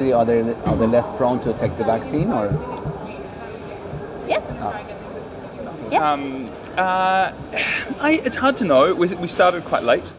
Are they less prone to take the vaccine, or? Yes. It's hard to know. We started quite late.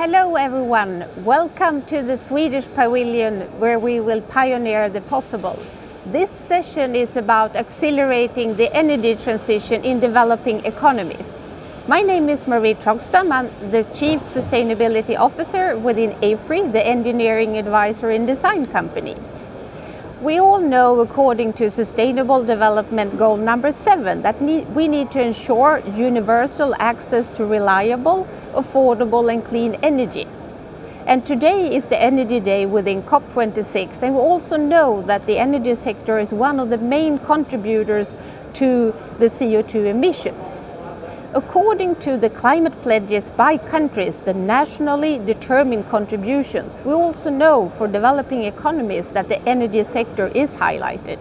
Hello everyone, welcome to the Swedish Pavilion where we will pioneer the possible. This session is about accelerating the energy transition in developing economies. My name is Marie Trogstam, I'm the Chief Sustainability Officer within AFRY, the engineering advisor and design company. We all know, according to Sustainable Development Goal number 7, that we need to ensure universal access to reliable, affordable and clean energy. And today is the Energy Day within COP26, and we also know that the energy sector is one of the main contributors to the CO2 emissions. According to the climate pledges by countries, the nationally determined contributions, we also know for developing economies that the energy sector is highlighted.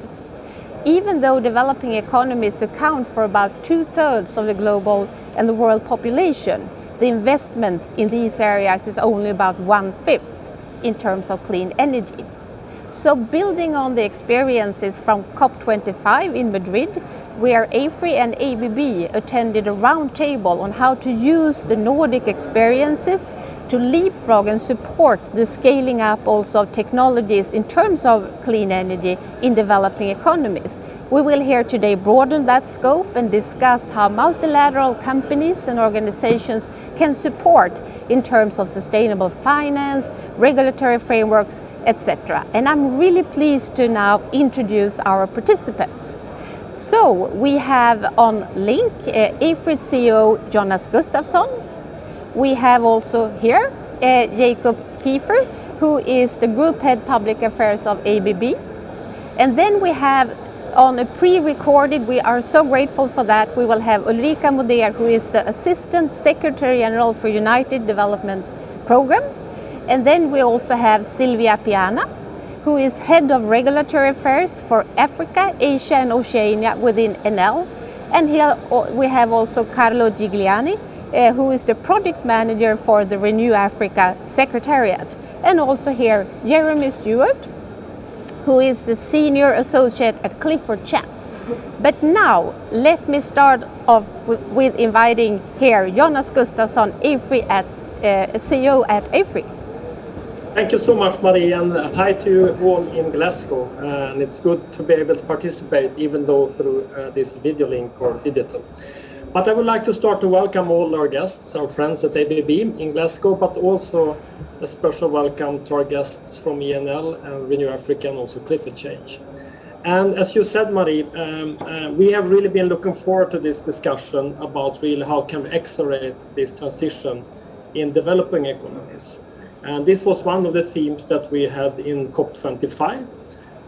Even though developing economies account for about 2/3 of the global and the world population, the investments in these areas is only about 1/5 in terms of clean energy. So building on the experiences from COP25 in Madrid, where AFRY and ABB attended a roundtable on how to use the Nordic experiences to leapfrog and support the scaling up also of technologies in terms of clean energy in developing economies. We will here today broaden that scope and discuss how multilateral companies and organizations can support in terms of sustainable finance, regulatory frameworks, etc. And I'm really pleased to now introduce our participants. So we have on link AFRY CEO Jonas Gustavsson. We have also here Jakob Kiefer, who is the Group Head Public Affairs of ABB. And then we have on a pre-recorded, we are so grateful for that, we will have Ulrika Modéer, who is the Assistant Secretary General for United Development Program. And then we also have Silvia Piana, who is Head of Regulatory Affairs for Africa, Asia and Oceania within ENEL. And here we have also Carlo Gigliani, who is the Project Manager for the Renew Africa Secretariat. And also here Jeremy Stewart, who is the Senior Associate at Clifford Chance. But now let me start off with inviting here Jonas Gustavsson, AFRY CEO at AFRY. Thank you so much, Marie, and hi to you all in Glasgow. And it's good to be able to participate, even though through this video link or digital. But I would like to start to welcome all our guests, our friends at ABB in Glasgow, but also a special welcome to our guests from ENEL and Renew Africa and also Clifford Chance. And as you said, Marie, we have really been looking forward to this discussion about really how can we accelerate this transition in developing economies. And this was one of the themes that we had in COP25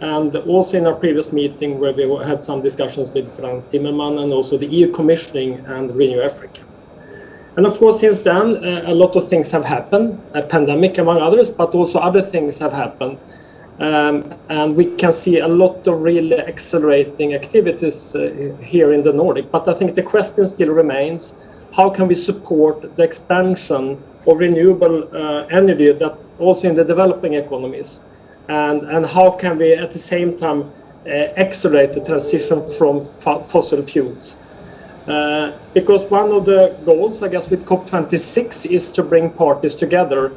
and also in our previous meeting where we had some discussions with Frans Timmermans and also the EU Commissioning and Renew Africa. And of course, since then, a lot of things have happened, a pandemic among others, but also other things have happened. And we can see a lot of really accelerating activities here in the Nordic. But I think the question still remains, how can we support the expansion of renewable energy that also in the developing economies? And how can we at the same time accelerate the transition from fossil fuels? Because one of the goals, I guess, with COP26 is to bring parties together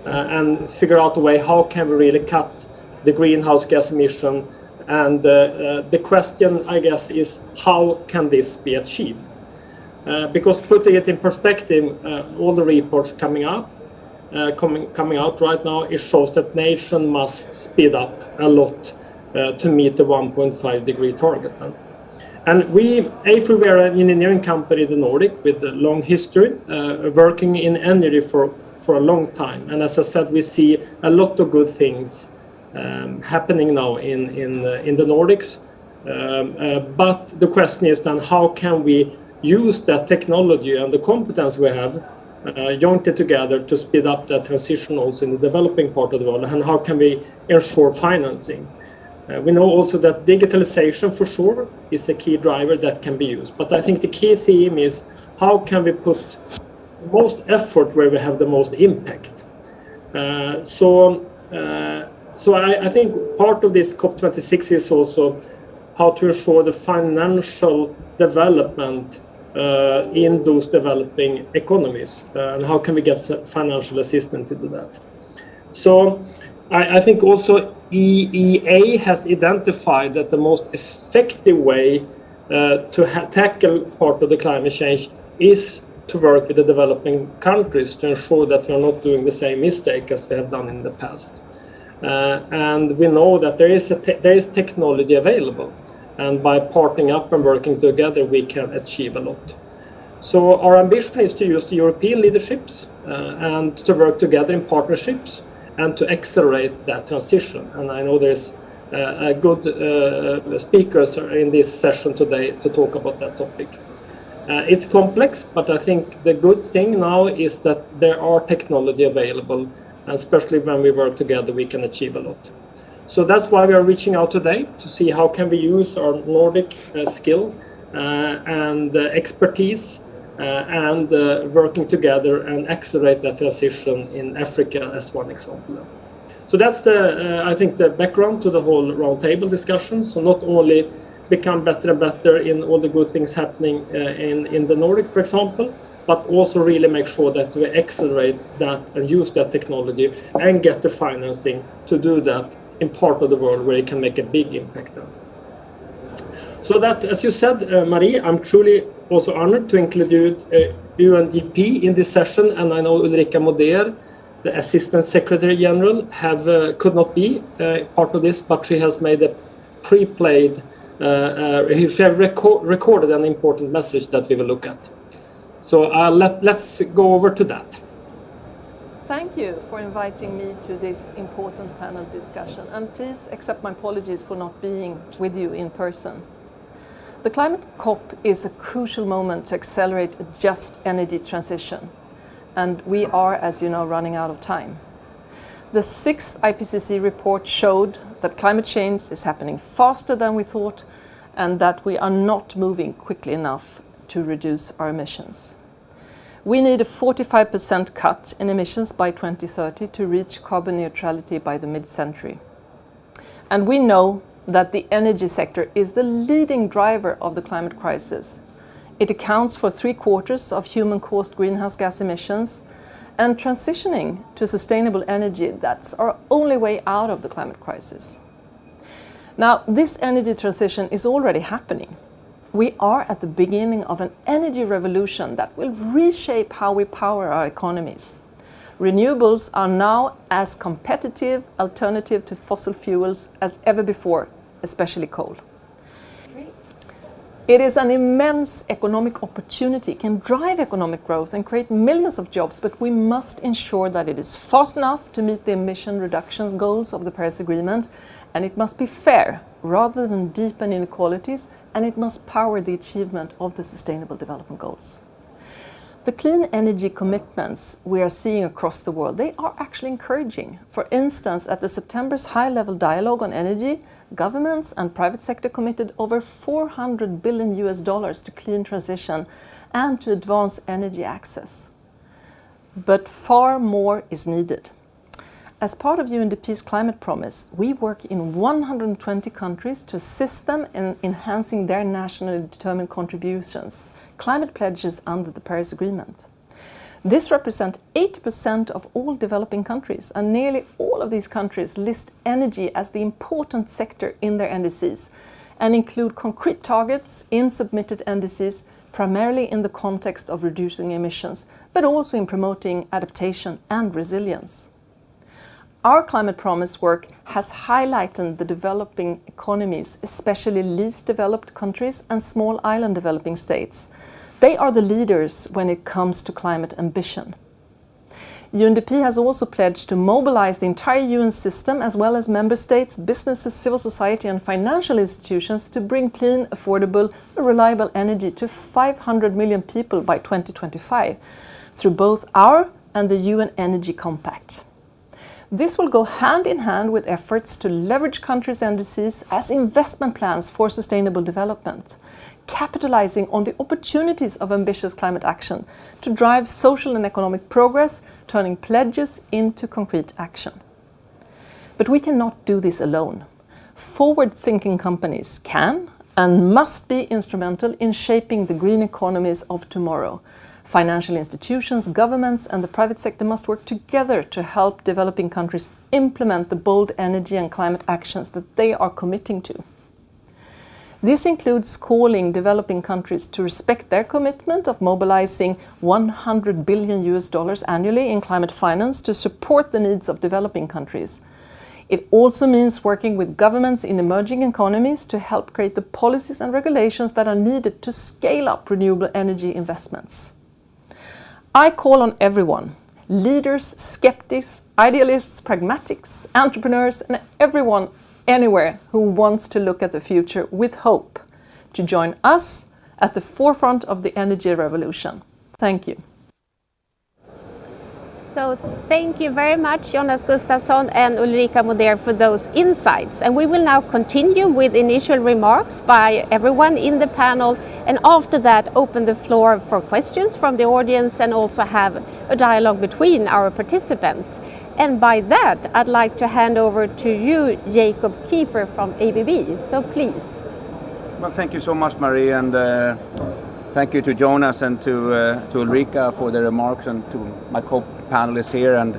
and figure out a way how can we really cut the greenhouse gas emission. And the question, I guess, is how can this be achieved? Because putting it in perspective, all the reports coming out right now, it shows that nation must speed up a lot to meet the 1.5 degree target. And AFRY, we are an engineering company in the Nordic with a long history, working in energy for a long time. And as I said, we see a lot of good things happening now in the Nordics. But the question is then, how can we use that technology and the competence we have jointly together to speed up that transition also in the developing part of the world, and how can we ensure financing? We know also that digitalization for sure is a key driver that can be used, but I think the key theme is how can we put most effort where we have the most impact. So I think part of this COP26 is also how to ensure the financial development in those developing economies, and how can we get financial assistance to do that. So I think also EEA has identified that the most effective way to tackle part of the climate change is to work with the developing countries to ensure that we are not doing the same mistake as we have done in the past. And we know that there is technology available, and by partnering up and working together, we can achieve a lot. So our ambition is to use the European leaderships and to work together in partnerships and to accelerate that transition. And I know there's good speakers in this session today to talk about that topic. It's complex, but I think the good thing now is that there are technology available, and especially when we work together, we can achieve a lot. So that's why we are reaching out today to see how can we use our Nordic skill and expertise and working together and accelerate that transition in Africa as one example. So that's I think the background to the whole roundtable discussion. So not only become better and better in all the good things happening in the Nordic, for example, but also really make sure that we accelerate that and use that technology and get the financing to do that in part of the world where it can make a big impact. So that, as you said, Marie, I'm truly also honored to include UNDP in this session, and I know Ulrika Modéer, the Assistant Secretary General, could not be part of this, but she has made a pre-played, she has recorded an important message that we will look at. So let's go over to that. Thank you for inviting me to this important panel discussion, and please accept my apologies for not being with you in person. The climate COP is a crucial moment to accelerate a just energy transition, and we are, as you know, running out of time. The 6th IPCC report showed that climate change is happening faster than we thought, and that we are not moving quickly enough to reduce our emissions. We need a 45% cut in emissions by 2030 to reach carbon neutrality by the mid-century. And we know that the energy sector is the leading driver of the climate crisis. It accounts for 3/4 of human-caused greenhouse gas emissions, and transitioning to sustainable energy, that's our only way out of the climate crisis. Now, this energy transition is already happening. We are at the beginning of an energy revolution that will reshape how we power our economies. Renewables are now as competitive alternative to fossil fuels as ever before, especially coal. It is an immense economic opportunity, can drive economic growth and create millions of jobs, but we must ensure that it is fast enough to meet the emission reduction goals of the Paris Agreement, and it must be fair rather than deepen inequalities, and it must power the achievement of the Sustainable Development Goals. The clean energy commitments we are seeing across the world, they are actually encouraging. For instance, at the September's high-level dialogue on energy, governments and private sector committed over $400 billion to clean transition and to advance energy access. But far more is needed. As part of UNDP's climate promise, we work in 120 countries to assist them in enhancing their nationally determined contributions, climate pledges under the Paris Agreement. This represents 80% of all developing countries, and nearly all of these countries list energy as the important sector in their NDCs and include concrete targets in submitted NDCs, primarily in the context of reducing emissions, but also in promoting adaptation and resilience. Our climate promise work has highlighted the developing economies, especially least developed countries and small island developing states. They are the leaders when it comes to climate ambition. UNDP has also pledged to mobilize the entire UN system, as well as member states, businesses, civil society and financial institutions to bring clean, affordable, reliable energy to 500 million people by 2025 through both our and the UN Energy Compact. This will go hand in hand with efforts to leverage countries' NDCs as investment plans for sustainable development, capitalizing on the opportunities of ambitious climate action to drive social and economic progress, turning pledges into concrete action. But we cannot do this alone. Forward-thinking companies can and must be instrumental in shaping the green economies of tomorrow. Financial institutions, governments, and the private sector must work together to help developing countries implement the bold energy and climate actions that they are committing to. This includes calling developing countries to respect their commitment of mobilizing $100 billion annually in climate finance to support the needs of developing countries. It also means working with governments in emerging economies to help create the policies and regulations that are needed to scale up renewable energy investments. I call on everyone, leaders, skeptics, idealists, pragmatics, entrepreneurs, and everyone anywhere who wants to look at the future with hope, to join us at the forefront of the energy revolution. Thank you. So thank you very much, Jonas Gustavsson and Ulrika Modéer, for those insights. And we will now continue with initial remarks by everyone in the panel, and after that open the floor for questions from the audience and also have a dialogue between our participants. And by that, I'd like to hand over to you, Jakob Kiefer from ABB. So please. Well, thank you so much, Marie, and thank you to Jonas and to Ulrika for their remarks, and to my co-panelists here. And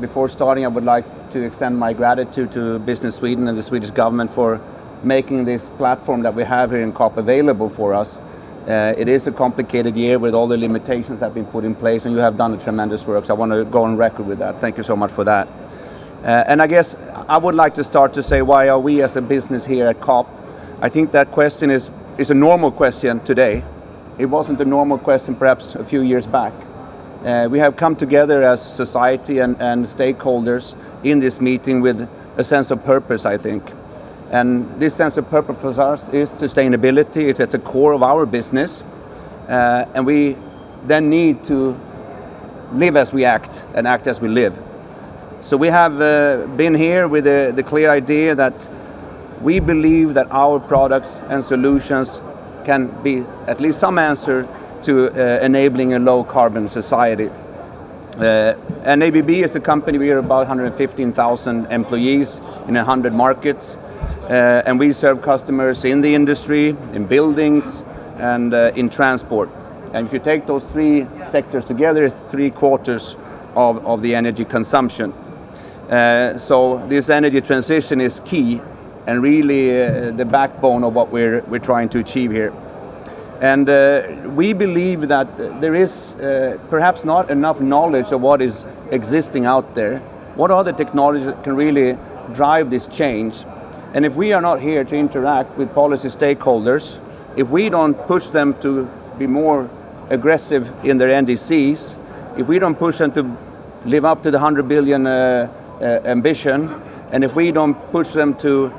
before starting, I would like to extend my gratitude to Business Sweden and the Swedish government for making this platform that we have here in COP available for us. It is a complicated year with all the limitations that have been put in place, and you have done a tremendous work, so I want to go on record with that. Thank you so much for that. And I guess I would like to start to say, why are we as a business here at COP? I think that question is a normal question today. It wasn't a normal question perhaps a few years back. We have come together as society and stakeholders in this meeting with a sense of purpose, I think. And this sense of purpose for us is sustainability. It's at the core of our business. And we then need to live as we act and act as we live. So we have been here with the clear idea that we believe that our products and solutions can be at least some answer to enabling a low carbon society. And ABB is a company, we are about 115,000 employees in 100 markets. And we serve customers in the industry, in buildings, and in transport. And if you take those three sectors together, it's 3/4 of the energy consumption. So this energy transition is key and really the backbone of what we're trying to achieve here. And we believe that there is perhaps not enough knowledge of what is existing out there. What are the technologies that can really drive this change? And if we are not here to interact with policy stakeholders, if we don't push them to be more aggressive in their NDCs, if we don't push them to live up to the 100 billion ambition, and if we don't push them to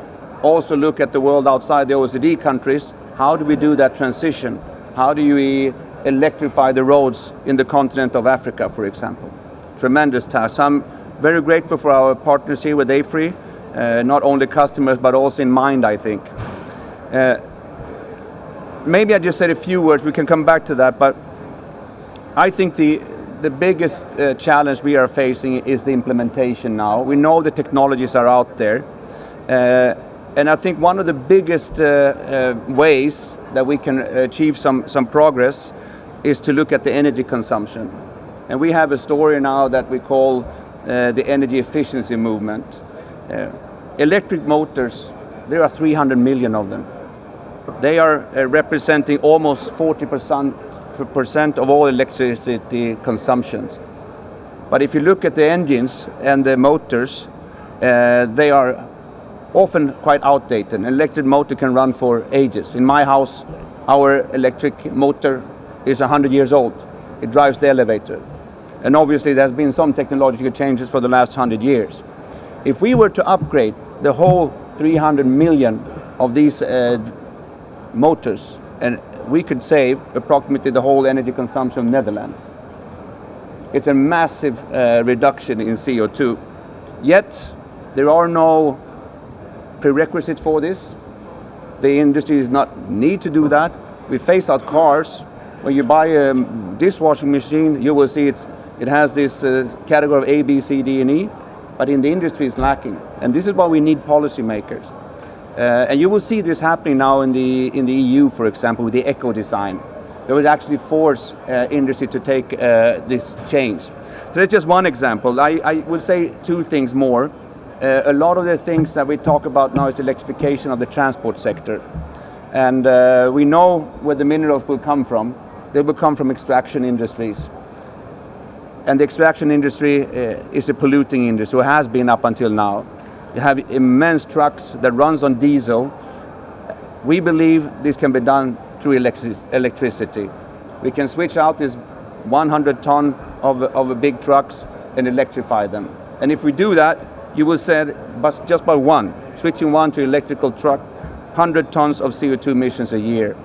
also look at the world outside the OECD countries, how do we do that transition? How do we electrify the roads in the continent of Africa, for example? Tremendous task. So I'm very grateful for our partners here with AFRY, not only customers, but also in mind, I think. Maybe I just said a few words, we can come back to that, but I think the biggest challenge we are facing is the implementation now. We know the technologies are out there, and I think one of the biggest ways that we can achieve some progress is to look at the energy consumption. And we have a story now that we call the energy efficiency movement. Electric motors, there are 300 million of them. They are representing almost 40% of all electricity consumptions. But if you look at the engines and the motors, they are often quite outdated. An electric motor can run for ages. In my house, our electric motor is 100 years old. It drives the elevator. And obviously there's been some technological changes for the last 100 years. If we were to upgrade the whole 300 million of these motors, and we could save approximately the whole energy consumption of Netherlands. It's a massive reduction in CO2. Yet, there are no prerequisites for this. The industry does not need to do that. We phase out cars. When you buy a dishwashing machine, you will see it has this category of A, B, C, D, and E, but in the industry it's lacking. And this is why we need policymakers. And you will see this happening now in the EU, for example, with the eco design. They would actually force industry to take this change. So that's just one example. I will say two things more. A lot of the things that we talk about now is electrification of the transport sector. And we know where the minerals will come from. They will come from extraction industries. And the extraction industry is a polluting industry, or has been up until now. You have immense trucks that runs on diesel. We believe this can be done through electricity. We can switch out this 100 ton of big trucks and electrify them. And if we do that, you will say, but just by switching one to electrical truck, 100 tons of CO2 emissions a year.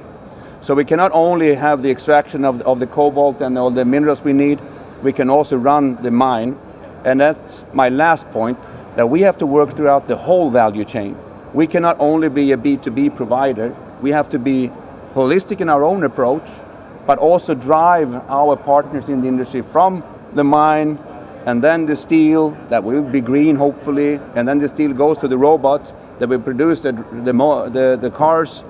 So we cannot only have the extraction of the cobalt and all the minerals we need, we can also run the mine. And that's my last point, that we have to work throughout the whole value chain. We cannot only be a B2B provider, we have to be holistic in our own approach, but also drive our partners in the industry from the mine, and then the steel that will be green hopefully, and then the steel goes to the robots that will produce the cars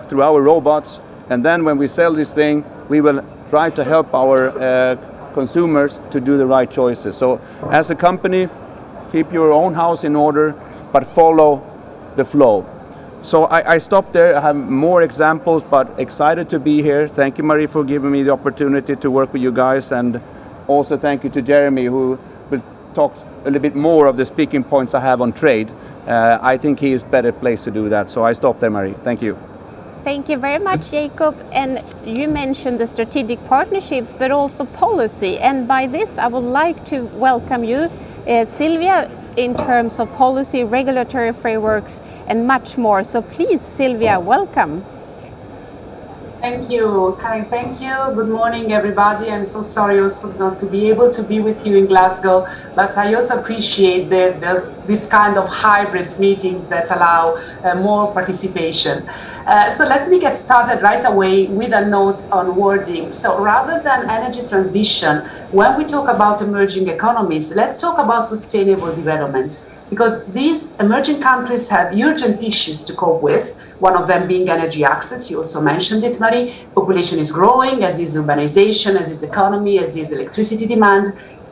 through our robots, and then when we sell this thing, we will try to help our consumers to do the right choices. So as a company, keep your own house in order, but follow the flow. So I stop there. I have more examples, but excited to be here. Thank you, Marie, for giving me the opportunity to work with you guys, and also thank you to Jeremy, who will talk a little bit more of the speaking points I have on trade. I think he is better placed to do that. So I stop there, Marie. Thank you. Thank you very much, Jakob. And you mentioned the strategic partnerships, but also policy. And by this, I would like to welcome you, Silvia, in terms of policy, regulatory frameworks, and much more. So please, Silvia, welcome. Thank you. Hi, thank you. Good morning, everybody. I'm so sorry also not to be able to be with you in Glasgow, but I also appreciate this kind of hybrid meetings that allow more participation. So let me get started right away with a note on wording. So rather than energy transition, when we talk about emerging economies, let's talk about sustainable development. Because these emerging countries have urgent issues to cope with, one of them being energy access. You also mentioned it, Marie. Population is growing, as is urbanization, as is economy, as is electricity demand.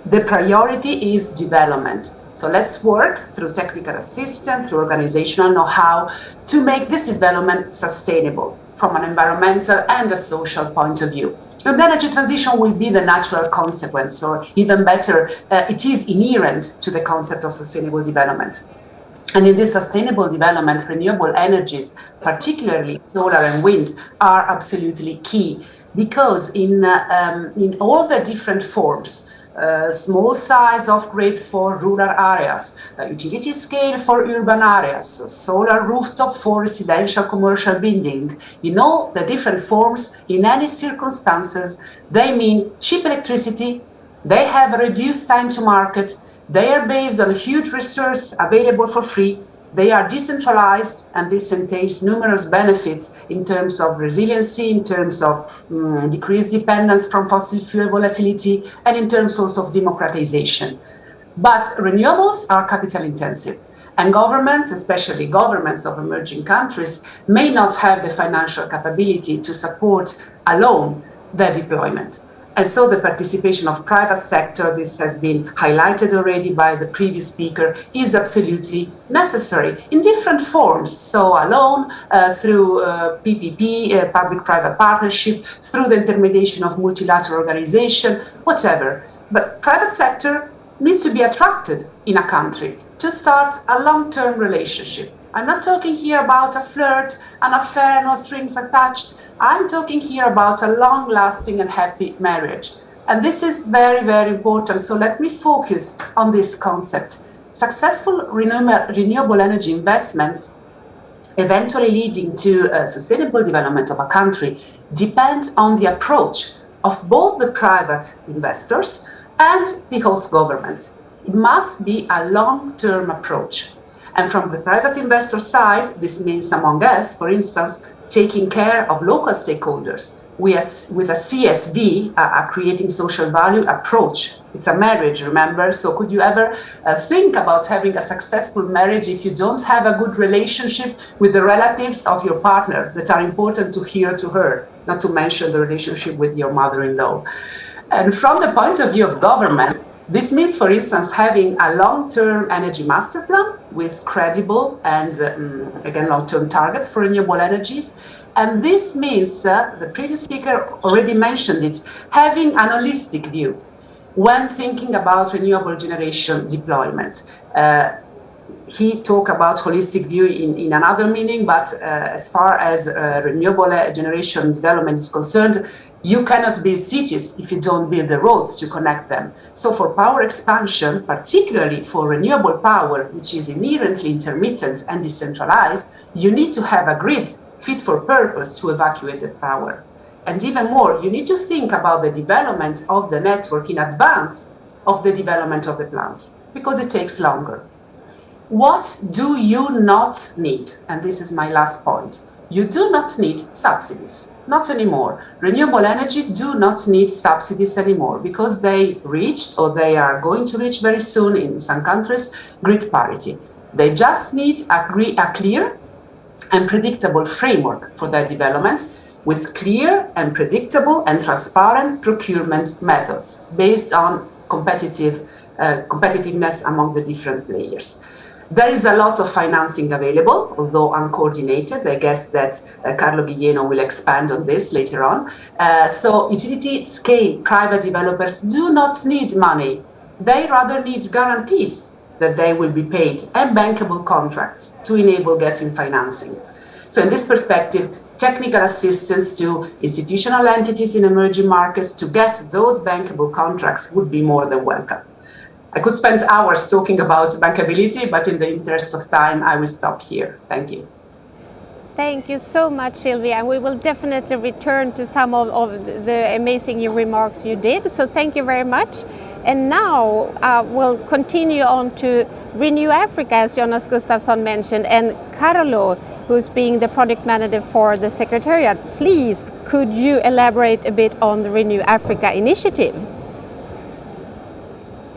The priority is development. So let's work through technical assistance, through organizational know-how to make this development sustainable from an environmental and a social point of view. And the energy transition will be the natural consequence, or even better, it is inherent to the concept of sustainable development. And in this sustainable development, renewable energies, particularly solar and wind, are absolutely key, because in all the different forms, small size off-grid for rural areas, utility scale for urban areas, solar rooftop for residential commercial building. In all the different forms, in any circumstances, they mean cheap electricity, they have a reduced time to market, they are based on huge resource available for free, they are decentralized, and this entails numerous benefits in terms of resiliency, in terms of decreased dependence from fossil fuel volatility, and in terms also of democratization. But renewables are capital intensive, and governments, especially governments of emerging countries, may not have the financial capability to support alone their deployment. And so the participation of private sector, this has been highlighted already by the previous speaker, is absolutely necessary in different forms. So alone, through PPP, public-private partnership, through the intermediation of multilateral organization, whatever. But private sector needs to be attracted in a country to start a long-term relationship. I'm not talking here about a flirt, an affair, no strings attached. I'm talking here about a long-lasting and happy marriage. And this is very, very important. So let me focus on this concept. Successful renewable energy investments, eventually leading to sustainable development of a country, depend on the approach of both the private investors and the host government. It must be a long-term approach. And from the private investor side, this means, among else, for instance, taking care of local stakeholders, with a CSV, a creating social value approach. It's a marriage, remember? So could you ever think about having a successful marriage if you don't have a good relationship with the relatives of your partner that are important to hear to her, not to mention the relationship with your mother-in-law? And from the point of view of government, this means, for instance, having a long-term energy master plan with credible and, again, long-term targets for renewable energies. And this means, the previous speaker already mentioned it, having an holistic view when thinking about renewable generation deployment. He talked about holistic view in another meaning, but as far as renewable generation development is concerned, you cannot build cities if you don't build the roads to connect them. So for power expansion, particularly for renewable power, which is inherently intermittent and decentralized, you need to have a grid fit for purpose to evacuate the power. And even more, you need to think about the development of the network in advance of the development of the plants, because it takes longer. What do you not need? And this is my last point. You do not need subsidies. Not anymore. Renewable energy do not need subsidies anymore because they reached, or they are going to reach very soon in some countries, grid parity. They just need a clear and predictable framework for their development with clear and predictable and transparent procurement methods based on competitiveness among the different players. There is a lot of financing available, although uncoordinated. I guess that Carlo Guglielmo will expand on this later on. So utility scale private developers do not need money. They rather need guarantees that they will be paid and bankable contracts to enable getting financing. So in this perspective, technical assistance to institutional entities in emerging markets to get those bankable contracts would be more than welcome. I could spend hours talking about bankability, but in the interest of time, I will stop here. Thank you. Thank you so much, Silvia. And we will definitely return to some of the amazing remarks you did. So thank you very much. And now we'll continue on to Renew Africa, as Jonas Gustavsson mentioned, and Carlo, who's being the project manager for the Secretariat. Please, could you elaborate a bit on the Renew Africa initiative?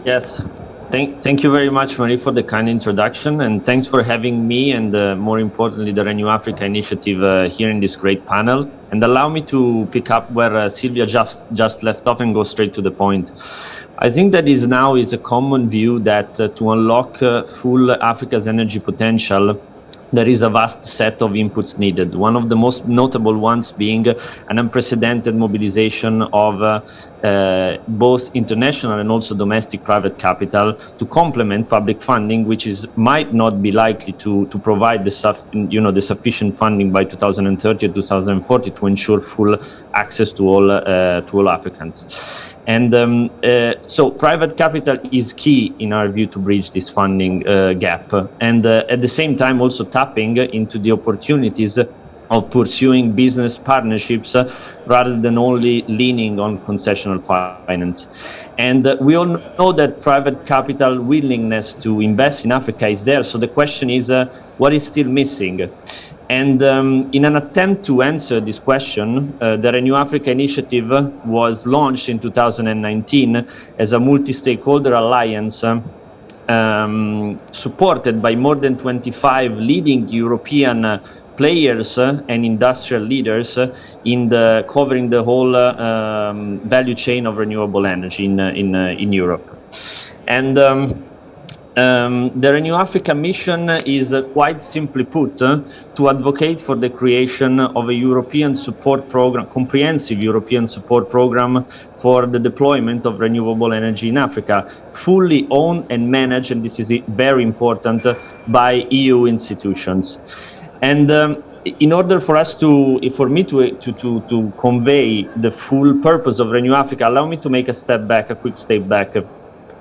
Yes, thank you very much, Marie, for the kind introduction, and thanks for having me and more importantly the Renew Africa initiative here in this great panel. And allow me to pick up where Silvia just left off and go straight to the point. I think that now is a common view that to unlock full Africa's energy potential, there is a vast set of inputs needed. One of the most notable ones being an unprecedented mobilization of both international and also domestic private capital to complement public funding, which might not be likely to provide the sufficient funding by 2030 or 2040 to ensure full access to all Africans. And so private capital is key in our view to bridge this funding gap, and at the same time also tapping into the opportunities of pursuing business partnerships rather than only leaning on concessional finance. And we all know that private capital willingness to invest in Africa is there, so the question is what is still missing? And in an attempt to answer this question, the Renew Africa initiative was launched in 2019 as a multi-stakeholder alliance supported by more than 25 leading European players and industrial leaders covering the whole value chain of renewable energy in Europe. And the Renew Africa mission is quite simply put to advocate for the creation of a European support program, comprehensive European support program for the deployment of renewable energy in Africa, fully owned and managed, and this is very important, by EU institutions. And in order for me to convey the full purpose of Renew Africa, allow me to make a quick step back.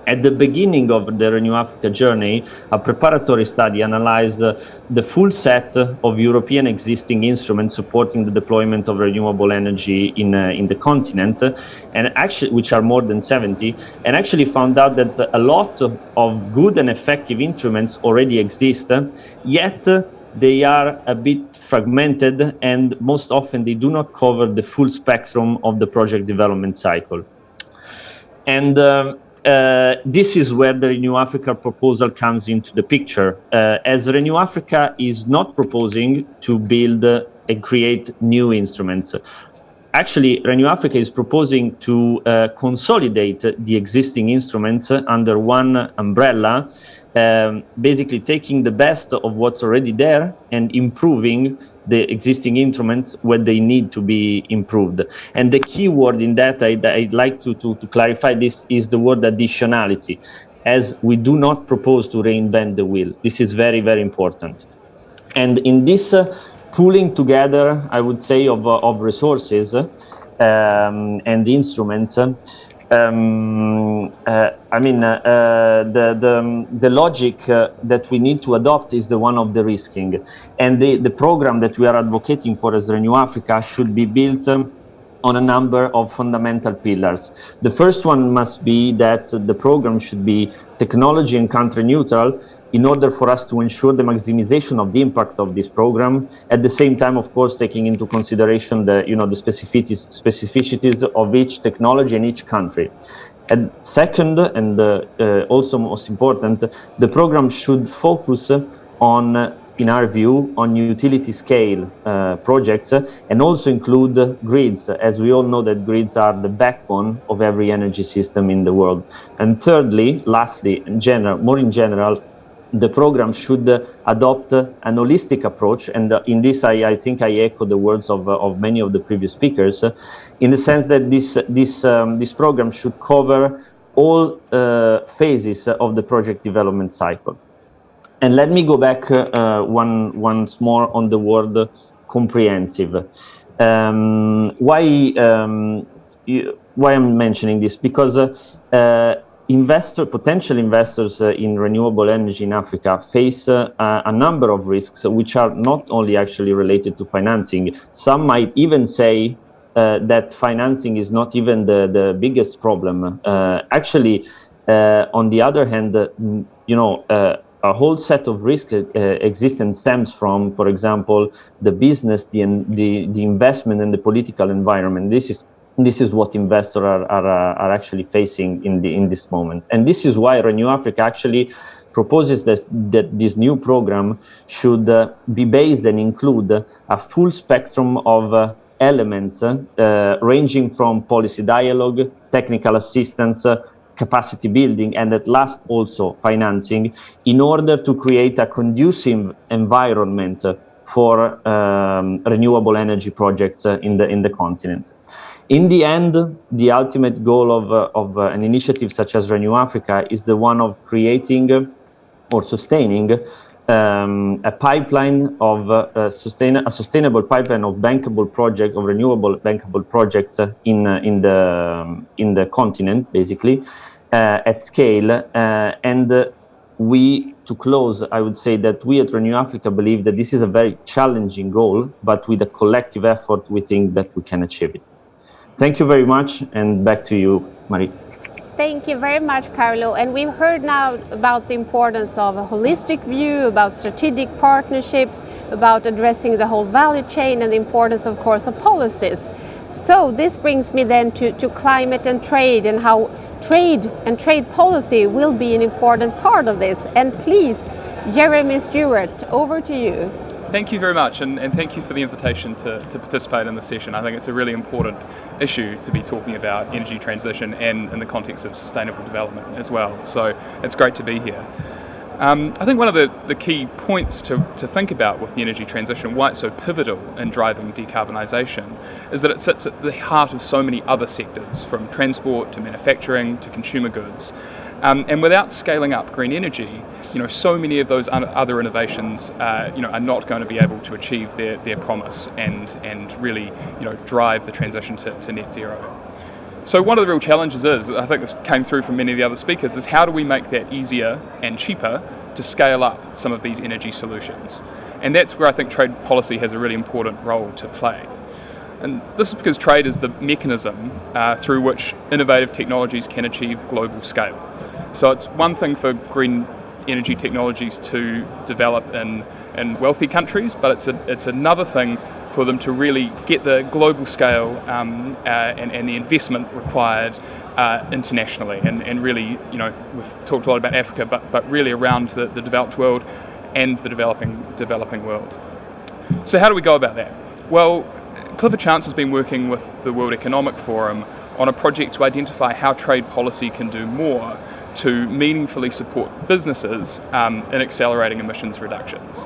At the beginning of the Renew Africa journey, a preparatory study analyzed the full set of European existing instruments supporting the deployment of renewable energy in the continent, and actually, which are more than 70, and actually found out that a lot of good and effective instruments already exist, yet they are a bit fragmented, and most often they do not cover the full spectrum of the project development cycle. And this is where the Renew Africa proposal comes into the picture, as Renew Africa is not proposing to build and create new instruments. Actually, Renew Africa is proposing to consolidate the existing instruments under one umbrella, basically taking the best of what's already there and improving the existing instruments where they need to be improved. And the key word in that, I'd like to clarify this, is the word additionality, as we do not propose to reinvent the wheel. This is very, very important. And in this pooling together, I would say, of resources and instruments, the logic that we need to adopt is the one of the risking. And the program that we are advocating for as Renew Africa should be built on a number of fundamental pillars. The first one must be that the program should be technology and country neutral, in order for us to ensure the maximization of the impact of this program, at the same time, of course, taking into consideration the specificities of each technology in each country. And second, and also most important, the program should focus on, in our view, on utility scale projects, and also include grids, as we all know that grids are the backbone of every energy system in the world. And thirdly, lastly, more in general, the program should adopt an holistic approach, and in this I think I echo the words of many of the previous speakers, in the sense that this program should cover all phases of the project development cycle. And let me go back once more on the word comprehensive. Why I'm mentioning this? Because potential investors in renewable energy in Africa face a number of risks, which are not only actually related to financing. Some might even say that financing is not even the biggest problem. Actually, on the other hand, a whole set of risks exist and stems from, for example, the business, the investment, and the political environment. This is what investors are actually facing in this moment. And this is why Renew Africa actually proposes that this new program should be based and include a full spectrum of elements ranging from policy dialogue, technical assistance, capacity building, and at last also financing, in order to create a conducive environment for renewable energy projects in the continent. In the end, the ultimate goal of an initiative such as Renew Africa is the one of creating or sustaining a pipeline of a sustainable pipeline of bankable project, of renewable bankable projects in the continent, basically at scale. And to close, I would say that we at Renew Africa believe that this is a very challenging goal, but with a collective effort, we think that we can achieve it. Thank you very much, and back to you, Marie. Thank you very much, Carlo. And we've heard now about the importance of a holistic view, about strategic partnerships, about addressing the whole value chain, and the importance, of course, of policies. So this brings me then to climate and trade, and how trade and trade policy will be an important part of this. And please, Jeremy Stewart, over to you. Thank you very much, and thank you for the invitation to participate in this session. I think it's a really important issue to be talking about energy transition, and in the context of sustainable development as well. So it's great to be here. I think one of the key points to think about with the energy transition, why it's so pivotal in driving decarbonisation, is that it sits at the heart of so many other sectors, from transport to manufacturing to consumer goods. And without scaling up green energy, so many of those other innovations, are not going to be able to achieve their promise and really, drive the transition to net zero. So one of the real challenges is, I think this came through from many of the other speakers, is how do we make that easier and cheaper to scale up some of these energy solutions? And that's where I think trade policy has a really important role to play. And this is because trade is the mechanism through which innovative technologies can achieve global scale. So it's one thing for green energy technologies to develop in in wealthy countries, but it's another thing for them to really get the global scale and the investment required internationally, and really, we've talked a lot about Africa, but really around the developed world and the developing world. So how do we go about that? Well, Clifford Chance has been working with the World Economic Forum on a project to identify how trade policy can do more to meaningfully support businesses in accelerating emissions reductions.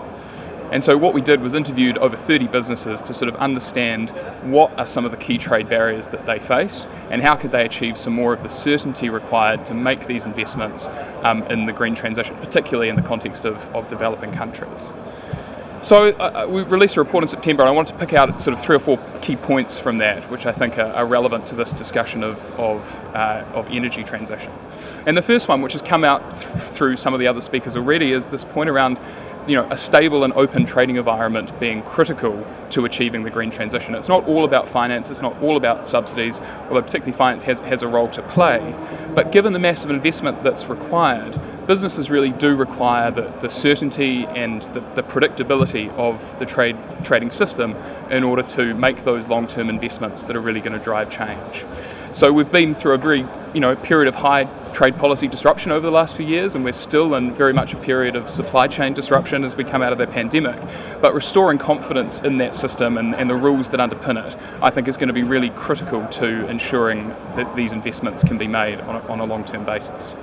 And so what we did was interviewed over 30 businesses to sort of understand what are some of the key trade barriers that they face and how could they achieve some more of the certainty required to make these investments in the green transition, particularly in the context of developing countries. So we released a report in September, and I wanted to pick out sort of 3 or 4 key points from that, which I think are relevant to this discussion of energy transition. And the first one, which has come out through some of the other speakers already, is this point around a stable and open trading environment being critical to achieving the green transition. It's not all about finance, it's not all about subsidies, although particularly finance has a role to play. But given the massive investment that's required, businesses really do require the certainty and the predictability of the trading system in order to make those long-term investments that are really going to drive change. So we've been through a very period of high trade policy disruption over the last few years, and we're still in very much a period of supply chain disruption as we come out of the pandemic. But restoring confidence in that system and the rules that underpin it, I think, is going to be really critical to ensuring that these investments can be made on a long-term basis.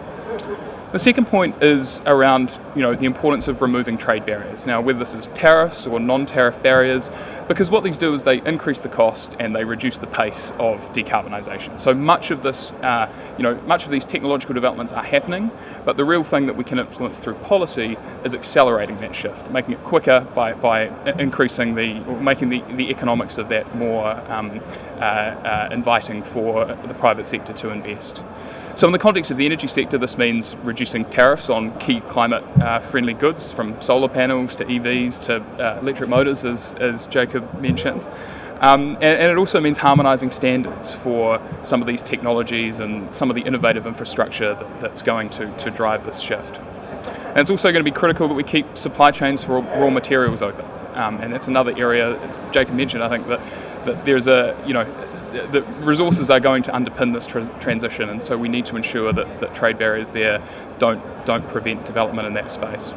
The second point is around the importance of removing trade barriers. Now, whether this is tariffs or non-tariff barriers, because what these do is they increase the cost and they reduce the pace of decarbonisation. So much of this, much of these technological developments are happening, but the real thing that we can influence through policy is accelerating that shift, making it quicker by increasing making the economics of that more inviting for the private sector to invest. So in the context of the energy sector, this means reducing tariffs on key climate-friendly goods, from solar panels to EVs to electric motors, as Jakob mentioned. And it also means harmonising standards for some of these technologies and some of the innovative infrastructure that's going to drive this shift. And it's also going to be critical that we keep supply chains for raw materials open. And that's another area, as Jakob mentioned, I think that there's the resources are going to underpin this transition, and so we need to ensure that trade barriers there don't prevent development in that space.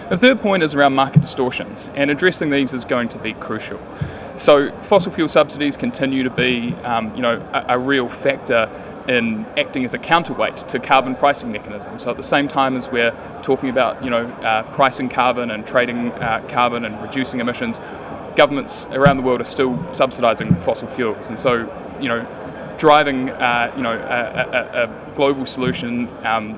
The third point is around market distortions, and addressing these is going to be crucial. So fossil fuel subsidies continue to be a real factor in acting as a counterweight to carbon pricing mechanisms. So at the same time as we're talking about pricing carbon and trading carbon and reducing emissions, governments around the world are still subsidising fossil fuels, and so driving a global solution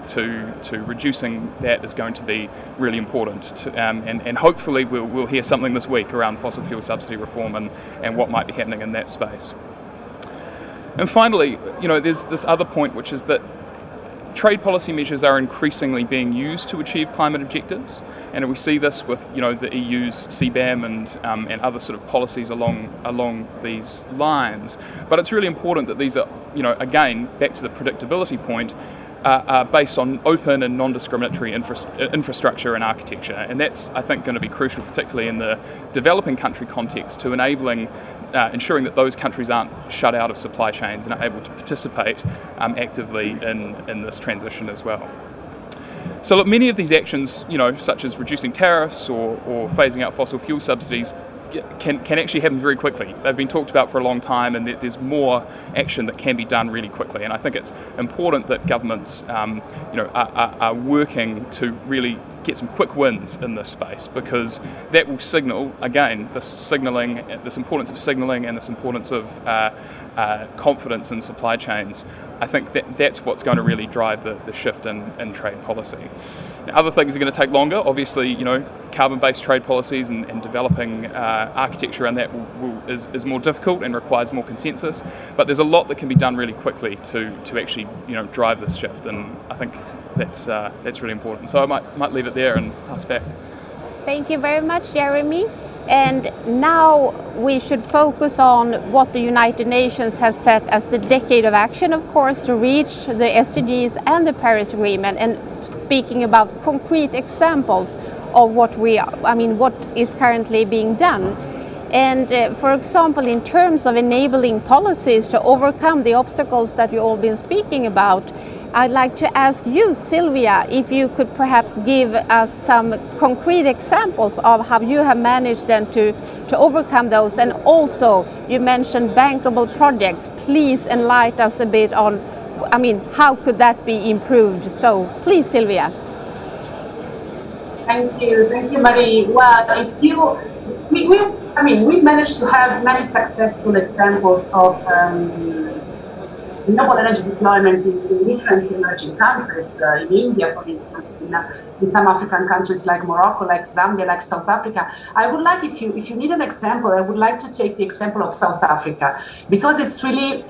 to reducing that is going to be really important. And hopefully we'll hear something this week around fossil fuel subsidy reform and what might be happening in that space. And finally, there's this other point, which is that trade policy measures are increasingly being used to achieve climate objectives, and we see this with the EU's CBAM and other sort of policies along these lines. But it's really important that these are, again, back to the predictability point, are based on open and non-discriminatory infrastructure and architecture, and that's, I think, going to be crucial, particularly in the developing country context, to ensuring that those countries aren't shut out of supply chains and are able to participate actively in this transition as well. So look, many of these actions, such as reducing tariffs or phasing out fossil fuel subsidies, can actually happen very quickly. They've been talked about for a long time, and there's more action that can be done really quickly. And I think it's important that governments, are working to really get some quick wins in this space, because that will signal, again, this importance of signalling and this importance of confidence in supply chains. I think that's what's going to really drive the shift in trade policy. Now, other things are going to take longer. Obviously, carbon-based trade policies and developing architecture around that is more difficult and requires more consensus. But there's a lot that can be done really quickly to actually drive this shift, and I think that's really important. So I might leave it there and pass back. Thank you very much, Jeremy. And now we should focus on what the United Nations has set as the decade of action, of course, to reach the SDGs and the Paris Agreement, and speaking about concrete examples of what what is currently being done. And for example, in terms of enabling policies to overcome the obstacles that you've all been speaking about, I'd like to ask you, Silvia, if you could perhaps give us some concrete examples of how you have managed then to overcome those. And also, you mentioned bankable projects. Please enlighten us a bit on, how could that be improved? So please, Silvia. Thank you, Marie. Well, we've managed to have many successful examples of renewable energy deployment in different emerging countries. In India, for instance, in some African countries like Morocco, like Zambia, like South Africa. I would like, if you need an example, I would like to take the example of South Africa, because it's really.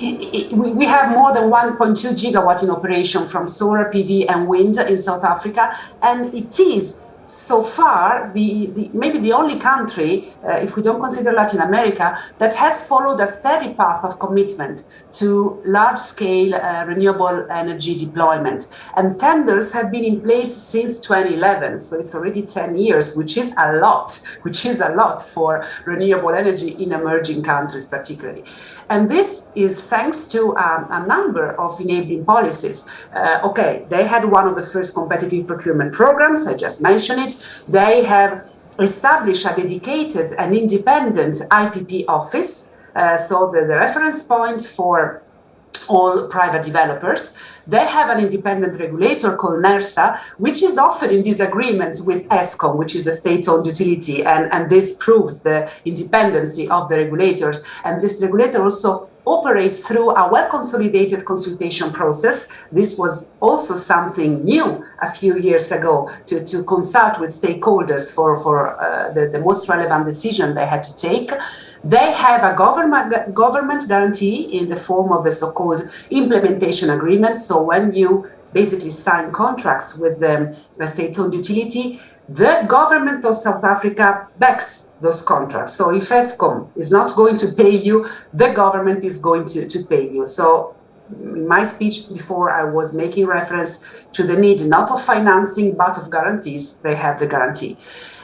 We have more than 1.2 gigawatt in operation from solar, PV and wind in South Africa, and it is so far maybe the only country, if we don't consider Latin America, that has followed a steady path of commitment to large-scale renewable energy deployment. And tenders have been in place since 2011, so it's already 10 years, which is a lot for renewable energy in emerging countries particularly. And this is thanks to a number of enabling policies. They had one of the first competitive procurement programs, I just mentioned it. They have established a dedicated and independent IPP office, so the reference point for all private developers. They have an independent regulator called NERSA, which is often in disagreement with ESCOM, which is a state-owned utility, and this proves the independency of the regulators. And this regulator also operates through a well-consolidated consultation process. This was also something new a few years ago, to consult with stakeholders for the most relevant decision they had to take. They have a government guarantee in the form of the so-called implementation agreement. So when you basically sign contracts with the state-owned utility, the government of South Africa backs those contracts. So if ESCOM is not going to pay you, the government is going to pay you. So in my speech before, I was making reference to the need not of financing, but of guarantees. They have the guarantee.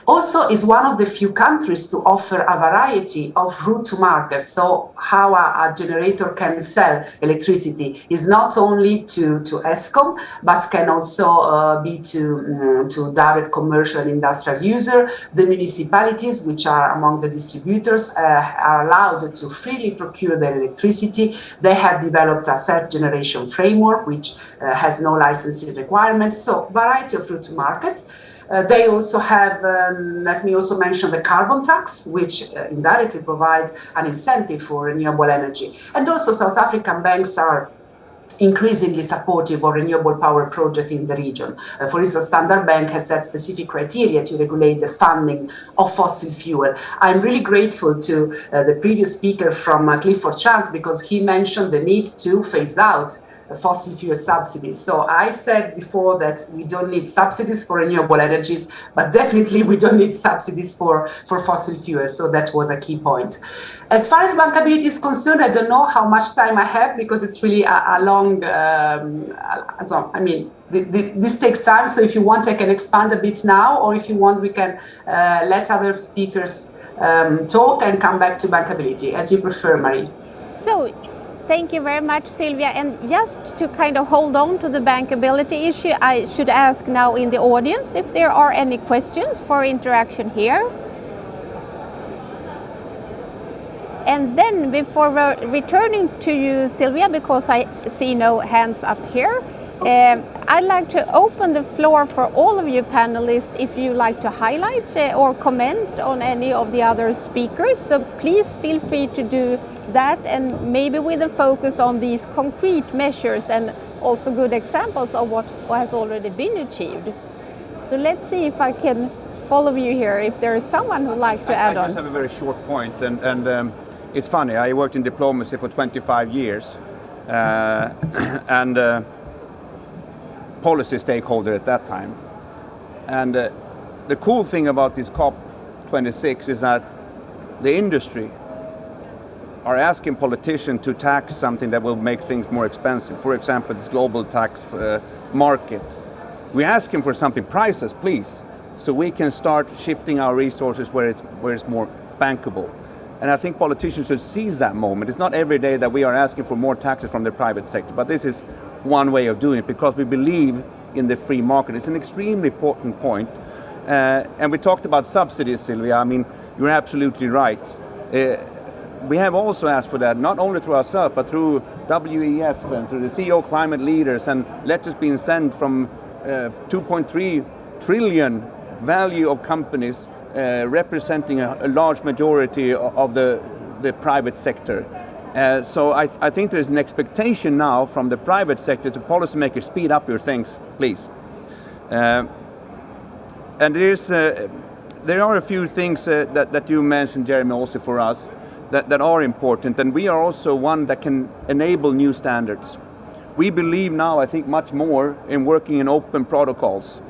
Also is one of the few countries to offer a variety of route to market. So how a generator can sell electricity is not only to ESCOM, but can also be to direct commercial and industrial user. The municipalities, which are among the distributors, are allowed to freely procure their electricity. They have developed a self-generation framework, which has no licensing requirement. So variety of route to markets. They also have, let me also mention the carbon tax, which indirectly provides an incentive for renewable energy. And also South African banks are increasingly supportive of renewable power projects in the region. For instance, Standard Bank has set specific criteria to regulate the funding of fossil fuel. I'm really grateful to the previous speaker from Clifford Chance, because he mentioned the need to phase out fossil fuel subsidies. So I said before that we don't need subsidies for renewable energies, but definitely we don't need subsidies for fossil fuels. So that was a key point. As far as bankability is concerned, I don't know how much time I have, because it's really a long, this takes time. So if you want, I can expand a bit now, or if you want, we can let other speakers talk and come back to bankability, as you prefer, Marie. So, thank you very much, Silvia. And just to kind of hold on to the bankability issue, I should ask now in the audience if there are any questions for interaction here. And then before returning to you, Silvia, because I see no hands up here, I'd like to open the floor for all of you panelists if you like to highlight or comment on any of the other speakers. So please feel free to do that, and maybe with a focus on these concrete measures and also good examples of what has already been achieved. So let's see if I can follow you here, if there is someone who'd like to add on. I just have a very short point, and it's funny, I worked in diplomacy for 25 years and policy stakeholder at that time. And the cool thing about this COP26 is that the industry are asking politicians to tax something that will make things more expensive. For example, this global tax market. We're asking for something, prices, please. so we can start shifting our resources where it's more bankable. And I think politicians should seize that moment. It's not every day that we are asking for more taxes from the private sector, but this is one way of doing it because we believe in the free market. It's an extremely important point. And we talked about subsidies, Silvia. I mean, you're absolutely right. We have also asked for that, not only through ourselves, but through WEF and through the CEO climate leaders, and letters being sent from 2.3 trillion value of companies representing a large majority of the private sector. So I think there's an expectation now from the private sector to policymakers, speed up your things, please. And there are a few things that you mentioned, Jeremy, also for us, that are important, and we are also one that can enable new standards. We believe now, I think, much more in working in open protocols,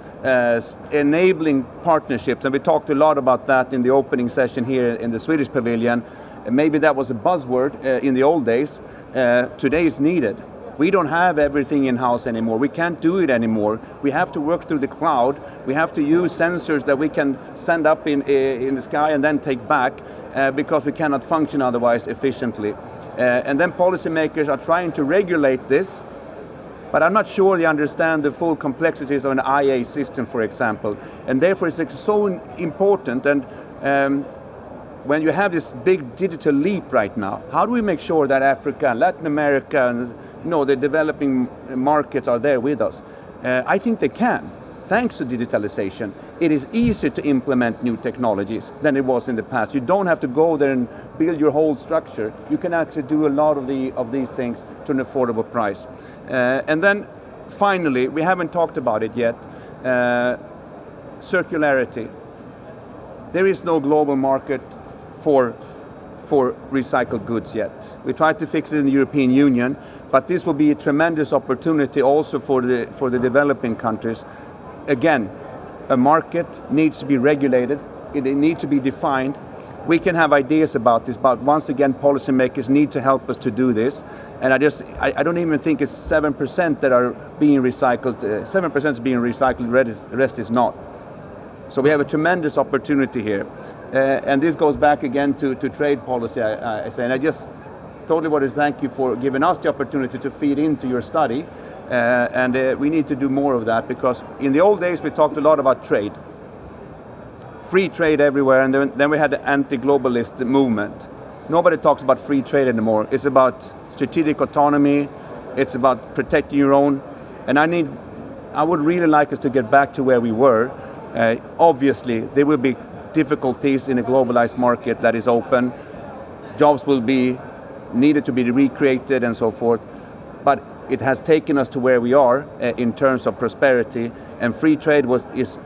enabling partnerships, and we talked a lot about that in the opening session here in the Swedish pavilion. Maybe that was a buzzword in the old days. Today it's needed. We don't have everything in-house anymore. We can't do it anymore. We have to work through the cloud. We have to use sensors that we can send up in the sky and then take back because we cannot function otherwise efficiently. And then policymakers are trying to regulate this, but I'm not sure they understand the full complexities of an IA system, for example. And therefore it's so important. And when you have this big digital leap right now, how do we make sure that Africa, Latin America, and the developing markets are there with us? I think they can. Thanks to digitalization, it is easier to implement new technologies than it was in the past. You don't have to go there and build your whole structure. You can actually do a lot of these things to an affordable price. And then finally, we haven't talked about it yet, circularity. There is no global market for recycled goods yet. We tried to fix it in the European Union, but this will be a tremendous opportunity also for the developing countries. Again, a market needs to be regulated, it needs to be defined. We can have ideas about this, but once again, policymakers need to help us to do this. And I don't even think it's 7% that are being recycled. 7% is being recycled, the rest is not. So we have a tremendous opportunity here. And this goes back again to trade policy, I say. And I just totally want to thank you for giving us the opportunity to feed into your study. And we need to do more of that, because in the old days we talked a lot about trade. Free trade everywhere, and then we had the anti-globalist movement. Nobody talks about free trade anymore. It's about strategic autonomy, it's about protecting your own. And I would really like us to get back to where we were. Obviously, there will be difficulties in a globalized market that is open. Jobs will be needed to be recreated and so forth. But it has taken us to where we are in terms of prosperity, and free trade is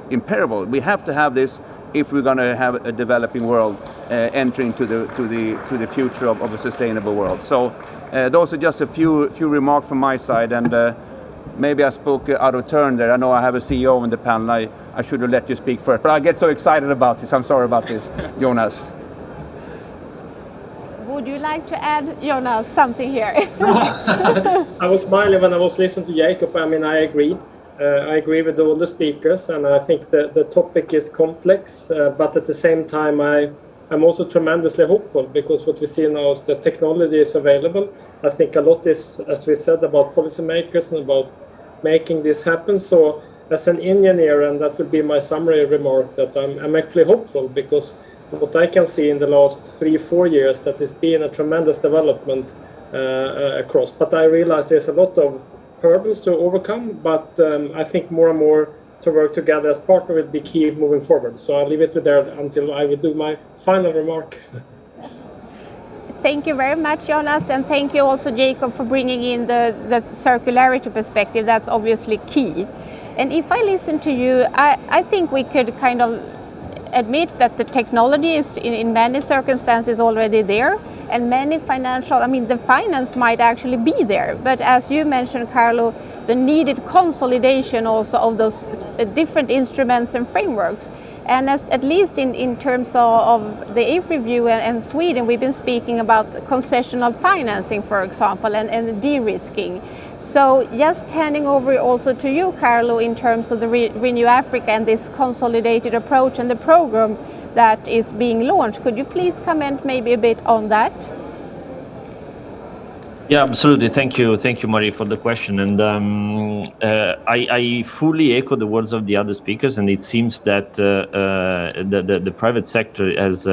imperable. We have to have this if we're going to have a developing world entering to the future of a sustainable world. So those are just a few remarks from my side, and maybe I spoke out of turn there. I know I have a CEO in the panel. I should have let you speak first, but I get so excited about this. I'm sorry about this, Jonas. Would you like to add, Jonas, something here? I was smiling when I was listening to Jakob. I mean, I agree. I agree with all the speakers, and I think the topic is complex, but at the same time, I'm also tremendously hopeful, because what we see now is the technology is available. I think a lot is, as we said, about policymakers and about making this happen. So as an engineer, and that would be my summary remark, that I'm actually hopeful, because what I can see in the last 3-4 years, that has been a tremendous development across. But I realize there's a lot of hurdles to overcome, but I think more and more to work together as partner will be key moving forward. So I'll leave it with there until I will do my final remark. Thank you very much, Jonas, and thank you also, Jakob, for bringing in the circularity perspective. That's obviously key. And if I listen to you, I think we could kind of admit that the technology is in many circumstances already there, and many the finance might actually be there. But as you mentioned, Carlo, the needed consolidation also of those different instruments and frameworks. And at least in terms of the AFRY view and Sweden, we've been speaking about concessional financing, for example, and de-risking. So just handing over also to you, Carlo, in terms of the Renew Africa and this consolidated approach and the program that is being launched. Could you please comment maybe a bit on that? Yeah, absolutely. Thank you, Marie, for the question. And I fully echo the words of the other speakers. And it seems that the private sector has,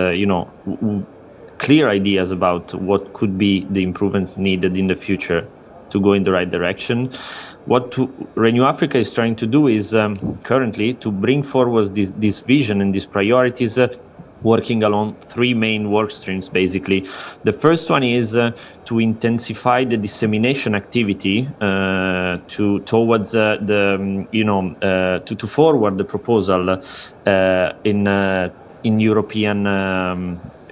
clear ideas about what could be the improvements needed in the future to go in the right direction. What Renew Africa is trying to do is currently to bring forward this vision and these priorities, working along three main work streams, basically. The first one is to intensify the dissemination activity towards to forward the proposal in European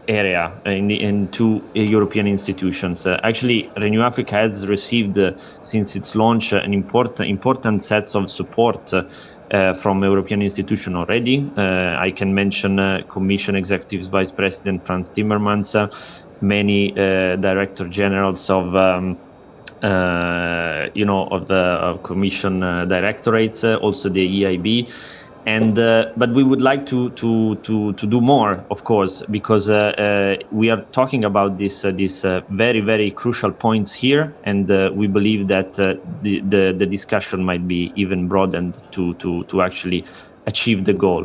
area, into European institutions. Actually, Renew Africa has received, since its launch, an important sets of support from European institutions already. I can mention Commission Executive Vice President Frans Timmermans, many Director Generals of Commission directorates, also the EIB. And but we would like to do more, of course, because we are talking about these very, very crucial points here, and we believe that the discussion might be even broadened to actually achieve the goal.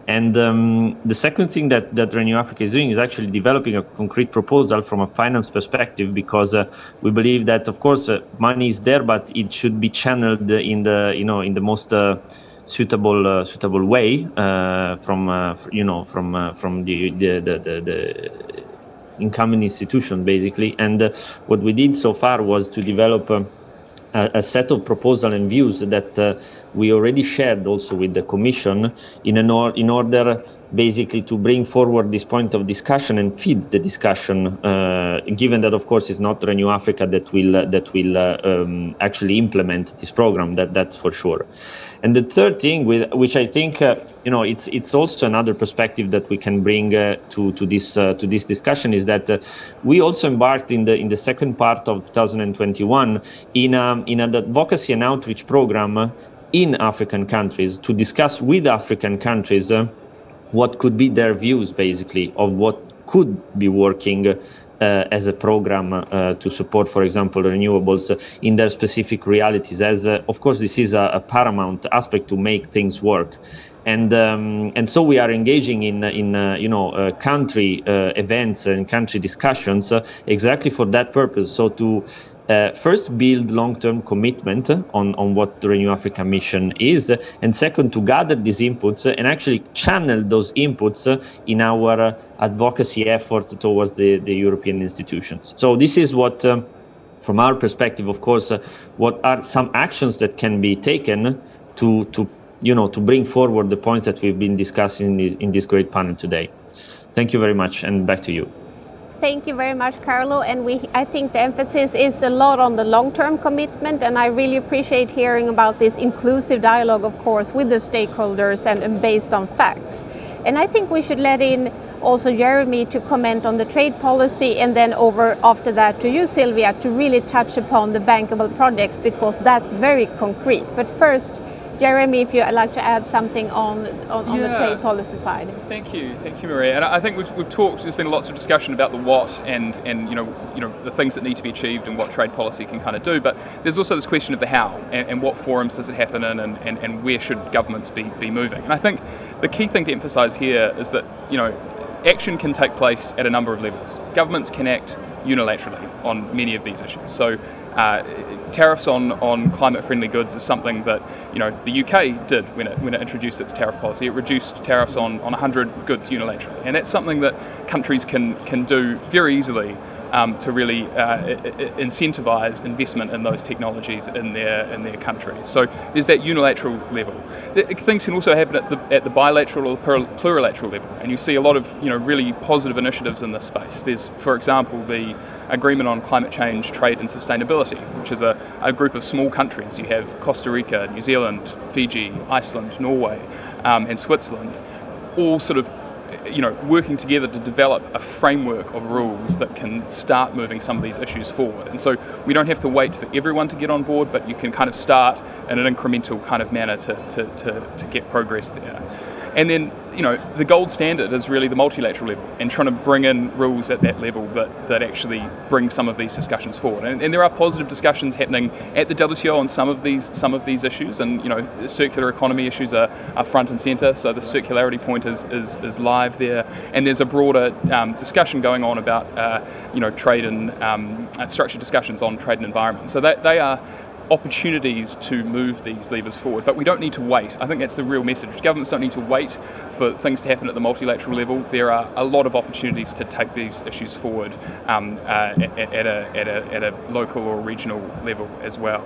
And the second thing that Renew Africa is doing is actually developing a concrete proposal from a finance perspective, because we believe that, of course, money is there, but it should be channeled in the most suitable way from the incoming institution, basically. And what we did so far was to develop a set of proposals and views that we already shared also with the Commission in order basically to bring forward this point of discussion and feed the discussion, given that, of course, it's not Renew Africa that will actually implement this program, that's for sure. And the third thing, which I think it's also another perspective that we can bring to this discussion, is that we also embarked in the second part of 2021 in an advocacy and outreach program in African countries to discuss with African countries what could be their views, basically, of what could be working as a program to support, for example, renewables in their specific realities, as of course this is a paramount aspect to make things work. And so we are engaging in country events and country discussions exactly for that purpose. So to first build long-term commitment on what the Renew Africa mission is, and second, to gather these inputs and actually channel those inputs in our advocacy effort towards the European institutions. So this is what, from our perspective, of course, what are some actions that can be taken to bring forward the points that we've been discussing in this great panel today. Thank you very much, and back to you. Thank you very much, Carlo. And I think the emphasis is a lot on the long-term commitment, and I really appreciate hearing about this inclusive dialogue, of course, with the stakeholders and based on facts. And I think we should let in also Jeremy to comment on the trade policy, and then over after that to you, Silvia, to really touch upon the bankable projects, because that's very concrete. But first, Jeremy, if you'd like to add something on the trade policy side. Thank you, Maria. And I think we've talked. There's been lots of discussion about the what and the things that need to be achieved and what trade policy can kind of do. But there's also this question of the how and what forums does it happen in, and where should governments be moving. And I think the key thing to emphasise here is that action can take place at a number of levels. Governments can act unilaterally on many of these issues. So tariffs on climate-friendly goods is something that the UK did when it introduced its tariff policy. It reduced tariffs on 100 goods unilaterally, and that's something that countries can do very easily to really incentivise investment in those technologies in their countries. So there's that unilateral level. Things can also happen at the bilateral or plurilateral level, and you see a lot of really positive initiatives in this space. There's, for example, the Agreement on Climate Change, Trade and Sustainability, which is a group of small countries. You have Costa Rica, New Zealand, Fiji, Iceland, Norway, and Switzerland, all sort of working together to develop a framework of rules that can start moving some of these issues forward. And so we don't have to wait for everyone to get on board, but you can kind of start in an incremental kind of manner to get progress there. And then, the gold standard is really the multilateral level, and trying to bring in rules at that level that actually bring some of these discussions forward. And there are positive discussions happening at the WTO on some of these issues, and circular economy issues are front and centre. So the circularity point is live there, and there's a broader discussion going on about trade and structured discussions on trade and environment. So they are opportunities to move these levers forward, but we don't need to wait. I think that's the real message. Governments don't need to wait for things to happen at the multilateral level. There are a lot of opportunities to take these issues forward at a local or regional level as well.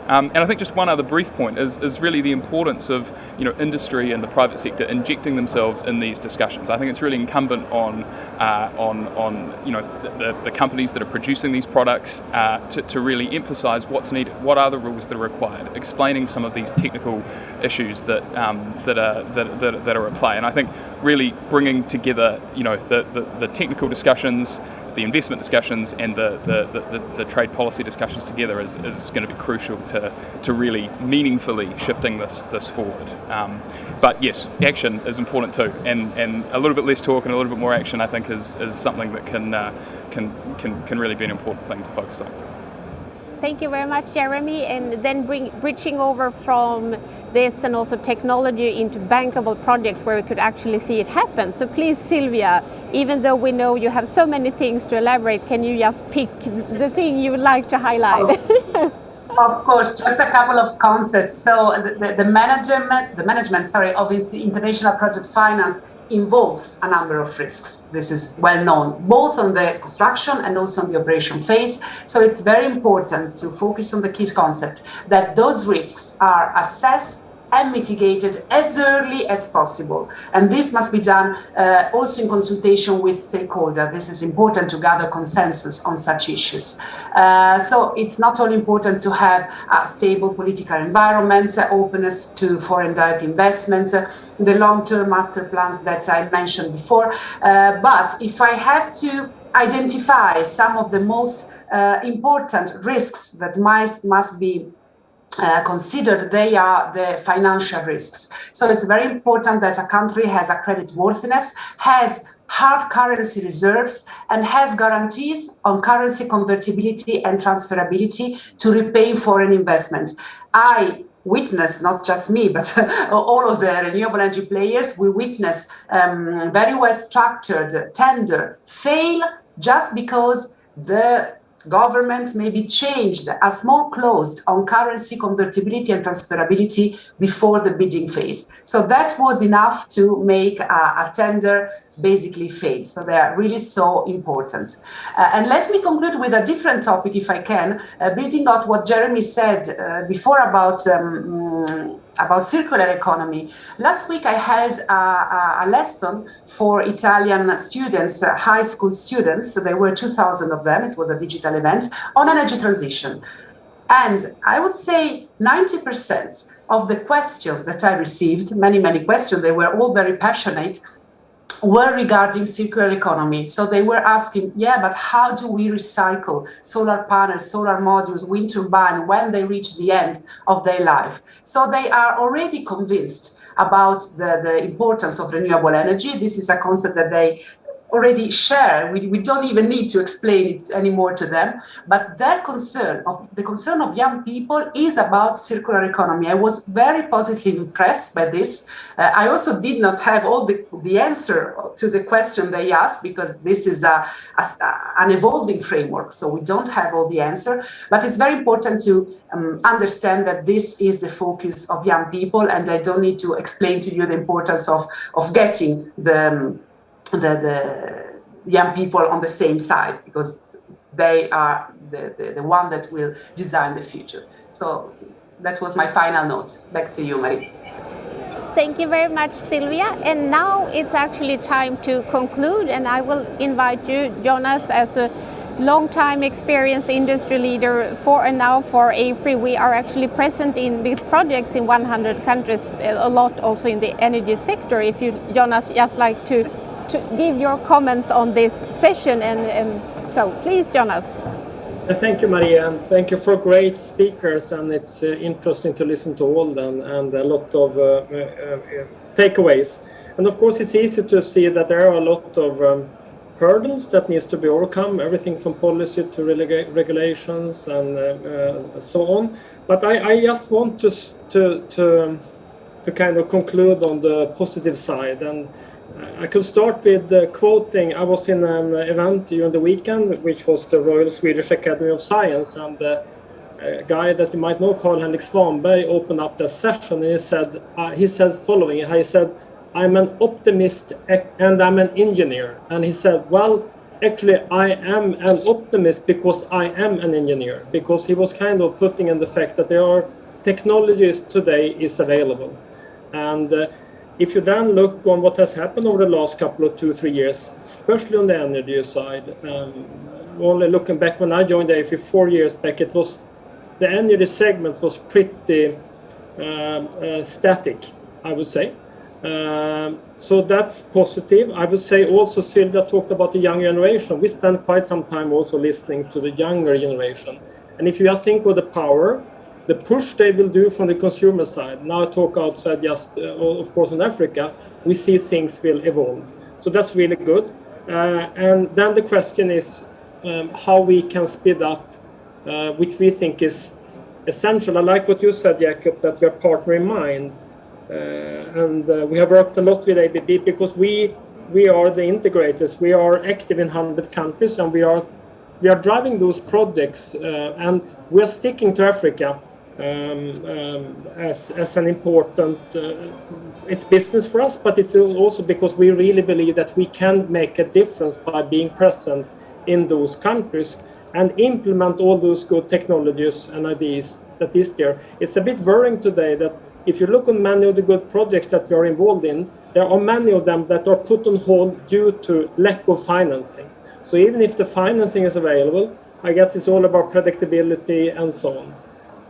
And I think just one other brief point is really the importance of industry and the private sector injecting themselves in these discussions. I think it's really incumbent on the companies that are producing these products to really emphasise what's needed, what are the rules that are required, explaining some of these technical issues that are at play. And I think really bringing together the technical discussions, the investment discussions, and the trade policy discussions together is going to be crucial to really meaningfully shifting this forward. But yes, action is important too, and a little bit less talk and a little bit more action, I think, is something that can really be an important thing to focus on. Thank you very much, Jeremy. And then bridging over from this and also technology into bankable projects where we could actually see it happen. So please, Silvia, even though we know you have so many things to elaborate, can you just pick the thing you would like to highlight? Of course, just a couple of concepts. So the management of international project finance involves a number of risks. This is well known, both on the construction and also on the operation phase. So it's very important to focus on the key concept that those risks are assessed and mitigated as early as possible. And this must be done also in consultation with stakeholders. This is important to gather consensus on such issues. So it's not only important to have a stable political environment, openness to foreign direct investment, the long-term master plans that I mentioned before. But if I have to identify some of the most important risks that must be considered, they are the financial risks. So it's very important that a country has a credit worthiness, has hard currency reserves, and has guarantees on currency convertibility and transferability to repay foreign investments. I witness, not just me, but all of the renewable energy players, we witness very well structured tender fail just because the government maybe changed a small clause on currency convertibility and transferability before the bidding phase. So that was enough to make a tender basically fail. So they are really so important. And let me conclude with a different topic, if I can, building on what Jeremy said before about circular economy. Last week I held a lesson for Italian students, high school students. So there were 2,000 of them. It was a digital event on energy transition. And I would say 90% of the questions that I received, many questions, they were all very passionate, were regarding circular economy. So they were asking, but how do we recycle solar panels, solar modules, wind turbine when they reach the end of their life? So they are already convinced about the importance of renewable energy. This is a concept that they already share. We don't even need to explain it anymore to them, but the concern of young people is about circular economy. I was very positively impressed by this. I also did not have all the answer to the question they asked, because this is an evolving framework, so we don't have all the answer, but it's very important to understand that this is the focus of young people, and I don't need to explain to you the importance of getting the young people on the same side, because they are the one that will design the future. So that was my final note. Back to you, Marie. Thank you very much, Silvia. And now it's actually time to conclude, and I will invite you, Jonas, as a long-time experienced industry leader for AFRY. We are actually present with projects in 100 countries, a lot also in the energy sector. If you, Jonas, just like to give your comments on this session, and so please, Jonas. Thank you, Maria, and thank you for great speakers, and it's interesting to listen to all them and a lot of takeaways. And of course, it's easy to see that there are a lot of hurdles that needs to be overcome, everything from policy to regulations and so on. But I just want to kind of conclude on the positive side. And I could start with quoting. I was in an event during the weekend, which was the Royal Swedish Academy of Science, and a guy that you might know, Carl-Henrik Svanberg, opened up the session, and he said following. He said, "I'm an optimist and I'm an engineer." And he said, well, actually, I am an optimist because I am an engineer, because he was kind of putting in the fact that there are technologies today is available. And if you then look on what has happened over the last couple of 2-3 years, especially on the energy side, only looking back when I joined AFRY 4 years back, it was the energy segment was pretty static, I would say. So that's positive. I would say also Silvia talked about the young generation. We spend quite some time also listening to the younger generation. And if you think of the power, the push they will do from the consumer side, now I talk outside just, of course, in Africa, we see things will evolve. So that's really good. And then the question is how we can speed up, which we think is essential. I like what you said, Jakob, that we are partner in mind. And we have worked a lot with ABB because we are the integrators. We are active in 100 countries, and we are driving those projects, and we are sticking to Africa as an important. It's business for us, but it's also because we really believe that we can make a difference by being present in those countries and implement all those good technologies and ideas that is there. It's a bit worrying today that if you look at many of the good projects that we are involved in, there are many of them that are put on hold due to lack of financing. So even if the financing is available, I guess it's all about predictability and so on.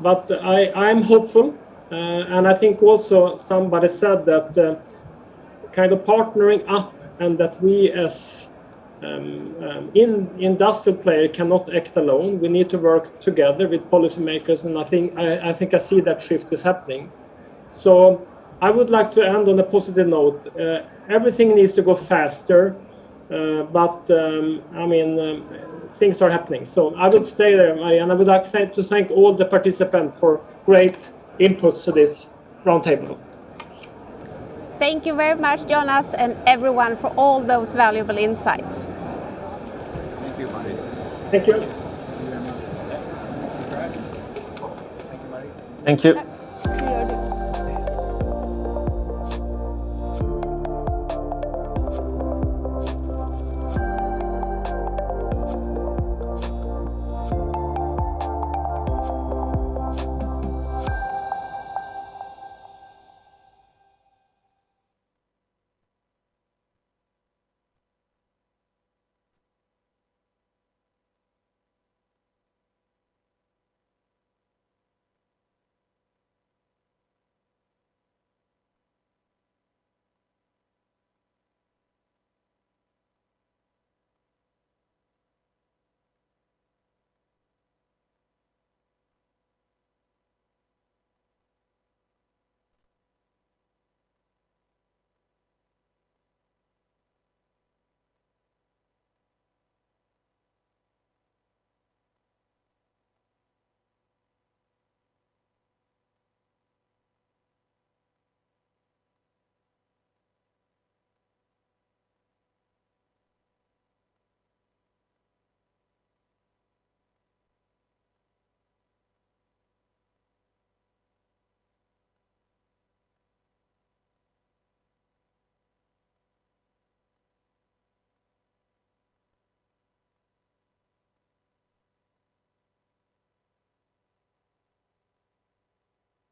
But I'm hopeful, and I think also somebody said that kind of partnering up, and that we as industrial player cannot act alone. We need to work together with policymakers, and I think I see that shift is happening. So I would like to end on a positive note. Everything needs to go faster, but things are happening. So I would stay there, Maria, and I would like to thank all the participants for great inputs to this roundtable. Thank you very much, Jonas, and everyone for all those valuable insights. Thank you, Maria. Thank you. Thank you.